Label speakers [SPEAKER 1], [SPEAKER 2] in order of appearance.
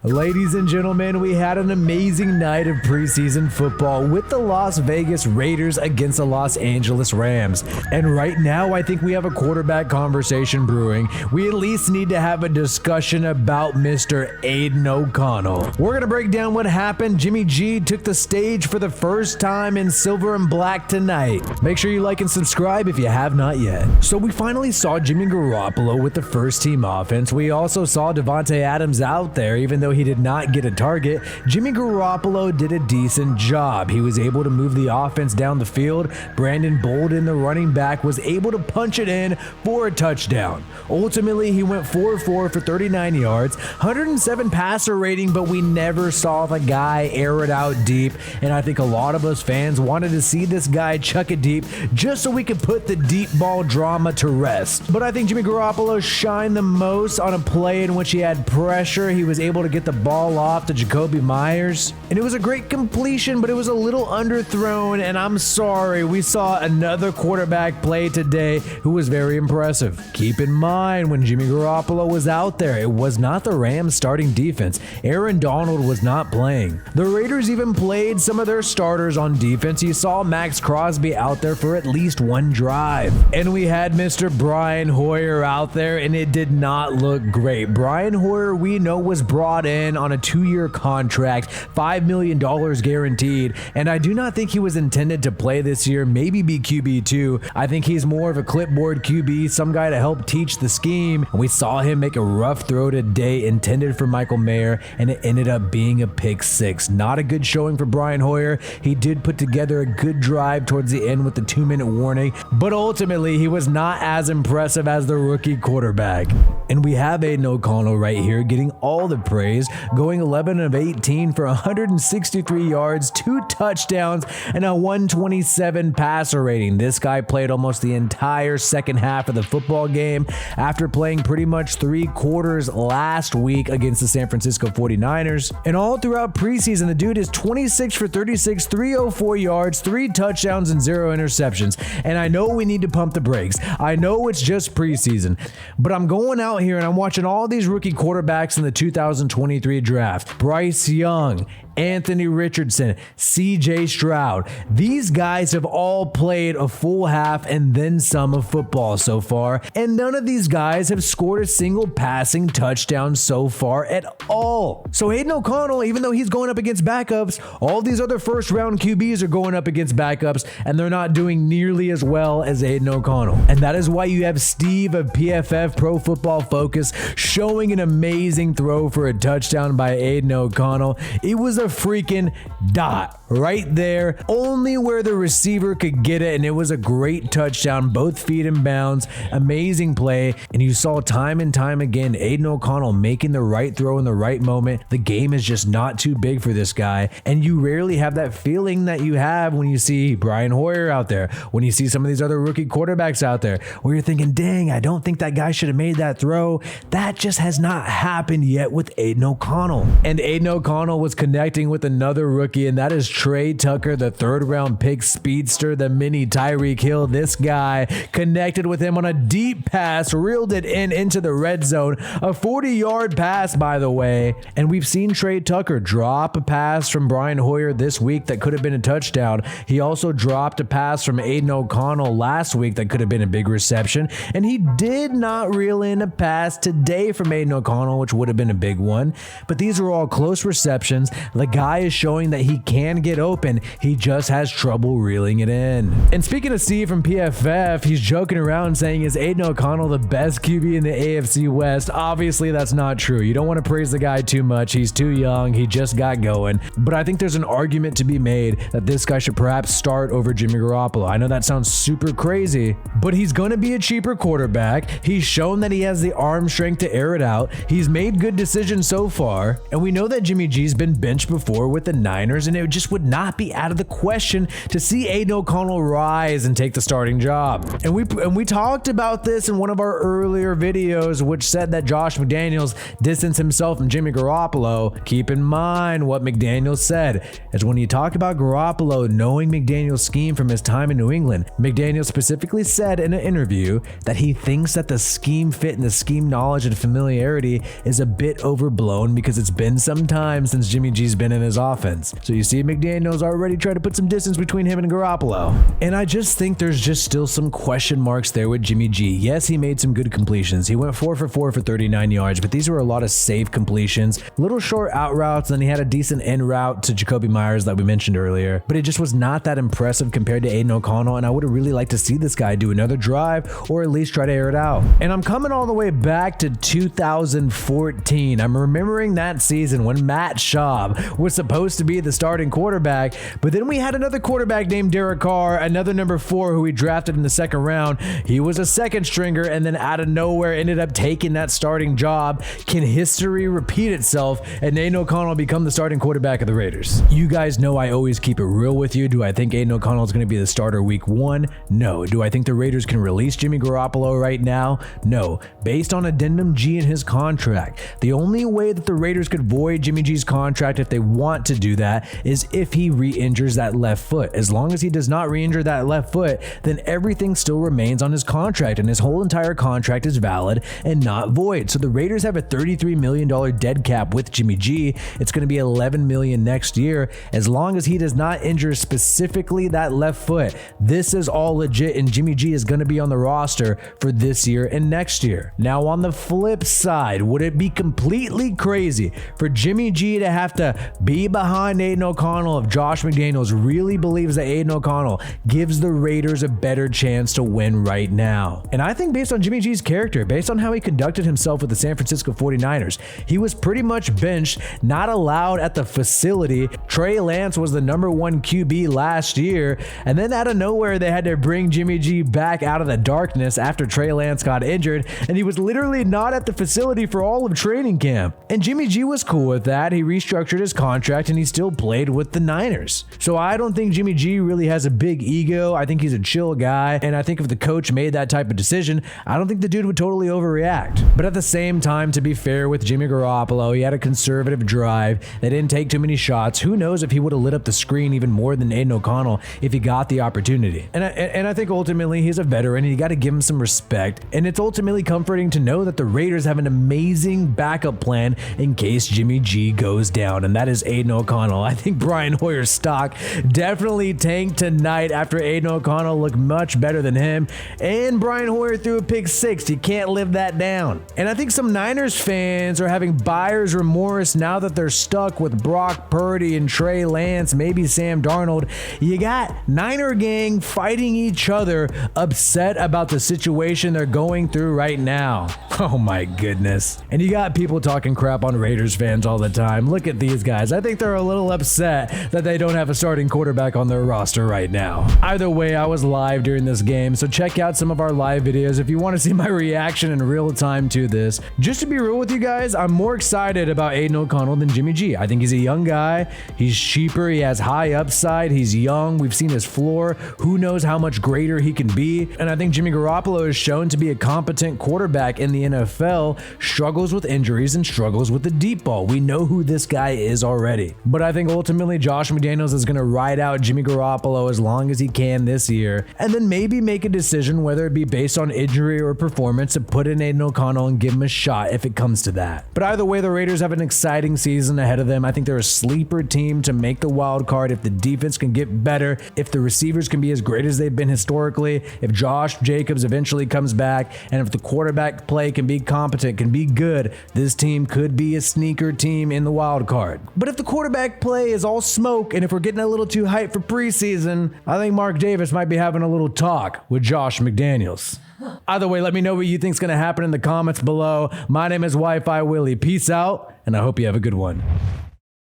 [SPEAKER 1] Ladies and gentlemen, we had an amazing night of preseason football with the Las Vegas Raiders against the Los Angeles Rams. And right now, I think we have a quarterback conversation brewing. We at least need to have a discussion about Mr. Aidan O'Connell. We're going to break down what happened. Jimmy G took the stage for the first time in silver and black tonight. Make sure you like and subscribe if you have not yet. So we finally saw Jimmy Garoppolo with the first team offense. We also saw Davante Adams out there, even though he did not get a target. Jimmy Garoppolo did a decent job. He was able to move the offense down the field. Brandon Bolden, the running back, was able to punch it in for a touchdown. Ultimately, he went 4-4 for 39 yards, 107 passer rating, but we never saw the guy air it out deep. And I think a lot of us fans wanted to see this guy chuck it deep just so we could put the deep ball drama to rest. But I think Jimmy Garoppolo shined the most on a play in which he had pressure. He was able to get the ball off to Jacoby Myers, and it was a great completion, but it was a little underthrown, and I'm sorry, we saw another quarterback play today who was very impressive. Keep in mind, when Jimmy Garoppolo was out there, it was not the Rams starting defense. Aaron Donald was not playing. The Raiders even played some of their starters on defense. You saw Max Crosby out there for at least one drive, and we had Mr. Brian Hoyer out there, and it did not look great. Brian Hoyer, we know, was brought in on a 2-year contract, $5 million guaranteed, and I do not think he was intended to play this year, maybe be QB2. I think he's more of a clipboard QB, some guy to help teach the scheme. We saw him make a rough throw today intended for Michael Mayer, and it ended up being a pick six. Not a good showing for Brian Hoyer. He did put together a good drive towards the end with the 2-minute warning, but ultimately he was not as impressive as the rookie quarterback. And we have Aidan O'Connell right here getting all the praise, going 11 of 18 for 163 yards, 2 touchdowns, and a 127 passer rating. This guy played almost the entire second half of the football game after playing pretty much 3 quarters last week against the San Francisco 49ers. And all throughout preseason, the dude is 26 for 36, 304 yards, 3 touchdowns, and 0 interceptions. And I know we need to pump the brakes. I know it's just preseason, but I'm going out here and I'm watching all these rookie quarterbacks in the 2023 draft. Bryce Young, Anthony Richardson, CJ Stroud. These guys have all played a full half and then some of football so far, and none of these guys have scored a single passing touchdown so far at all. So Aidan O'Connell, even though he's going up against backups, all these other first round QBs are going up against backups, and they're not doing nearly as well as Aidan O'Connell. And that is why you have Steve of PFF Pro Football Focus showing an amazing throw for a touchdown by Aidan O'Connell. It was a freaking dot right there, only where the receiver could get it, and it was a great touchdown, both feet in bounds. Amazing play, and you saw time and time again Aidan O'Connell making the right throw in the right moment. The game is just not too big for this guy, and you rarely have that feeling that you have when you see Brian Hoyer out there, when you see some of these other rookie quarterbacks out there, where you're thinking, dang, I don't think that guy should have made that throw. That just has not happened yet with Aidan O'Connell. And Aidan O'Connell was connecting with another rookie, and that is Trey Tucker, the 3rd-round pick speedster, the mini Tyreek Hill. This guy connected with him on a deep pass, reeled it into the red zone, a 40-yard pass, by the way. And we've seen Trey Tucker drop a pass from Brian Hoyer this week that could have been a touchdown. He also dropped a pass from Aidan O'Connell last week that could have been a big reception, and he did not reel in a pass today from Aidan O'Connell, which would have been a big one. But these are all close receptions. The guy is showing that he can get open. He just has trouble reeling it in. And speaking of Steve from PFF, he's joking around saying, is Aidan O'Connell the best QB in the AFC West? Obviously, that's not true. You don't want to praise the guy too much. He's too young. He just got going. But I think there's an argument to be made that this guy should perhaps start over Jimmy Garoppolo. I know that sounds super crazy, but he's going to be a cheaper quarterback. He's shown that he has the arm strength to air it out. He's made good decisions so far, and we know that Jimmy G's been benched before with the Niners, and it just would not be out of the question to see Aidan O'Connell rise and take the starting job. And we talked about this in one of our earlier videos, which said that Josh McDaniels distanced himself from Jimmy Garoppolo. Keep in mind what McDaniels said, is when he talked about Garoppolo knowing McDaniels' scheme from his time in New England, McDaniels specifically said in an interview that he thinks that the scheme fit and the scheme knowledge and familiarity is a bit overblown because it's been some time since Jimmy G's been in his offense. So you see McDaniels already trying to put some distance between him and Garoppolo. And I just think there's just still some question marks there with Jimmy G. Yes, he made some good completions. He went 4 for 4 for 39 yards, but these were a lot of safe completions, little short out routes, and then he had a decent in route to Jacoby Myers that we mentioned earlier, but it just was not that impressive compared to Aidan O'Connell, and I would have really liked to see this guy do another drive or at least try to air it out. And I'm coming all the way back to 2014. I'm remembering that season when Matt Schaub was supposed to be the starting quarterback, but then we had another quarterback named Derek Carr, another number 4 who we drafted in the second round. He was a second stringer and then out of nowhere ended up taking that starting job. Can history repeat itself and Aidan O'Connell become the starting quarterback of the Raiders? You guys know I always keep it real with you. Do I think Aidan O'Connell is going to be the starter week 1? No. Do I think the Raiders can release Jimmy Garoppolo right now? No. Based on addendum G in his contract, the only way that the Raiders could void Jimmy G's contract if they want to do that is if he re-injures that left foot. As long as he does not re-injure that left foot, then everything still remains on his contract and his whole entire contract is valid and not void. So the Raiders have a $33 million dead cap with Jimmy G. It's going to be $11 million next year. As long as he does not injure specifically that left foot, this is all legit and Jimmy G is going to be on the roster for this year and next year. Now on the flip side, would it be completely crazy for Jimmy G to have to be behind Aidan O'Connell if Josh McDaniels really believes that Aidan O'Connell gives the Raiders a better chance to win right now? And I think based on Jimmy G's character, based on how he conducted himself with the San Francisco 49ers, he was pretty much benched, not allowed at the facility. Trey Lance was the number 1 QB last year, and then out of nowhere they had to bring Jimmy G back out of the darkness after Trey Lance got injured, and he was literally not at the facility for all of training camp. And Jimmy G was cool with that. He restructured his contract and he still played with the Niners. So I don't think Jimmy G really has a big ego. I think he's a chill guy, and I think if the coach made that type of decision, I don't think the dude would totally overreact. But at the same time, to be fair with Jimmy Garoppolo, he had a conservative drive. They didn't take too many shots. Who knows if he would have lit up the screen even more than Aidan O'Connell if he got the opportunity. And I think ultimately he's a veteran and you got to give him some respect. And it's ultimately comforting to know that the Raiders have an amazing backup plan in case Jimmy G goes down, and that is Aidan O'Connell. I think Brian Hoyer's stock definitely tanked tonight after Aidan O'Connell looked much better than him, and Brian Hoyer threw a pick 6. You can't live that down. And I think some Niners fans are having buyer's remorse now that they're stuck with Brock Purdy and Trey Lance, maybe Sam Darnold. You got Niner gang fighting each other, upset about the situation they're going through right now. Oh my goodness. And you got people talking crap on Raiders fans all the time. Look at these guys. I think they're a little upset that they don't have a starting quarterback on their roster right now. Either way, I was live during this game, so check out some of our live videos if you want to see my reaction in real time to this. Just to be real with you guys, I'm more excited about Aidan O'Connell than Jimmy G. I think he's a young guy. He's cheaper. He has high upside. He's young. We've seen his floor. Who knows how much greater he can be? And I think Jimmy Garoppolo is shown to be a competent quarterback in the NFL, struggles with injuries and struggles with the deep ball. We know who this guy is already. But I think ultimately Josh McDaniels is going to ride out Jimmy Garoppolo as long as he can this year, and then maybe make a decision whether it be based on injury or performance to put in Aidan O'Connell and give him a shot if it comes to that. But either way, the Raiders have an exciting season ahead of them. I think they're a sleeper team to make the wild card if the defense can get better, if the receivers can be as great as they've been historically, if Josh Jacobs eventually comes back, and if the quarterback play can be competent, can be good, this team could be a sneaker team in the wild card. But if the quarterback play is all smoke, and if we're getting a little too hyped for preseason, I think Mark Davis might be having a little talk with Josh McDaniels. Either way, let me know what you think is going to happen in the comments below. My name is WiFiWillie. Peace out, and I hope you have a good one.